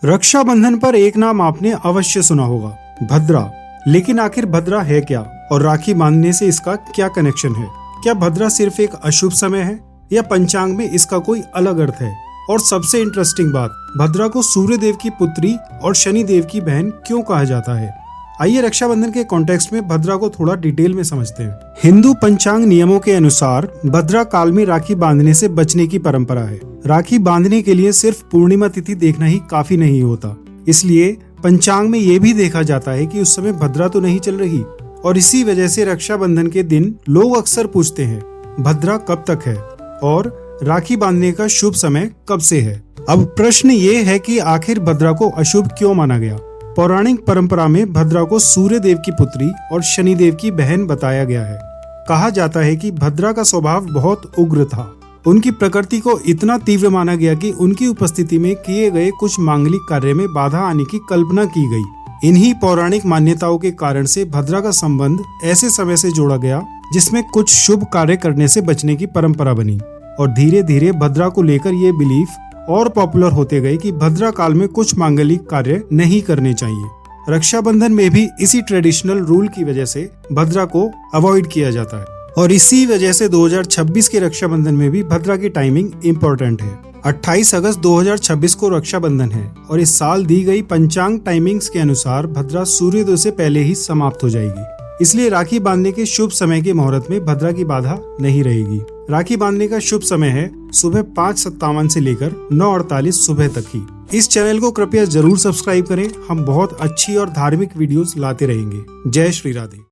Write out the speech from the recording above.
रक्षाबंधन पर एक नाम आपने अवश्य सुना होगा, भद्रा। लेकिन आखिर भद्रा है क्या और राखी बांधने से इसका क्या कनेक्शन है? क्या भद्रा सिर्फ एक अशुभ समय है या पंचांग में इसका कोई अलग अर्थ है? और सबसे इंटरेस्टिंग बात, भद्रा को सूर्य देव की पुत्री और शनि देव की बहन क्यों कहा जाता है? आइए रक्षाबंधन के कॉन्टेक्स्ट में भद्रा को थोड़ा डिटेल में समझते हैं। हिंदू पंचांग नियमों के अनुसार भद्रा काल में राखी बांधने से बचने की परंपरा है। राखी बांधने के लिए सिर्फ पूर्णिमा तिथि देखना ही काफी नहीं होता, इसलिए पंचांग में ये भी देखा जाता है कि उस समय भद्रा तो नहीं चल रही। और इसी वजह से रक्षाबंधन के दिन लोग अक्सर पूछते हैं, भद्रा कब तक है और राखी बांधने का शुभ समय कब से है? अब प्रश्न ये है कि आखिर भद्रा को अशुभ क्यों माना गया? पौराणिक परंपरा में भद्रा को सूर्य देव की पुत्री और शनि देव की बहन बताया गया है। कहा जाता है कि भद्रा का स्वभाव बहुत उग्र था। उनकी प्रकृति को इतना तीव्र माना गया कि उनकी उपस्थिति में किए गए कुछ मांगलिक कार्य में बाधा आने की कल्पना की गई। इन्हीं पौराणिक मान्यताओं के कारण से भद्रा का संबंध ऐसे समय से जोड़ा गया जिसमें कुछ शुभ कार्य करने से बचने की परंपरा बनी। और धीरे धीरे भद्रा को लेकर ये बिलीफ और पॉपुलर होते गए कि भद्रा काल में कुछ मांगलिक कार्य नहीं करने चाहिए। रक्षाबंधन में भी इसी ट्रेडिशनल रूल की वजह से भद्रा को अवॉइड किया जाता है। और इसी वजह से 2026 के रक्षाबंधन में भी भद्रा की टाइमिंग इम्पोर्टेंट है। 28 अगस्त 2026 को रक्षाबंधन है और इस साल दी गई पंचांग टाइमिंग्स के अनुसार भद्रा सूर्योदय से पहले ही समाप्त हो जाएगी। इसलिए राखी बांधने के शुभ समय के मुहूर्त में भद्रा की बाधा नहीं रहेगी। राखी बांधने का शुभ समय है सुबह 5:57 से लेकर 9:48 सुबह तक ही। इस चैनल को कृपया जरूर सब्सक्राइब करें। हम बहुत अच्छी और धार्मिक वीडियोस लाते रहेंगे। जय श्री राधे।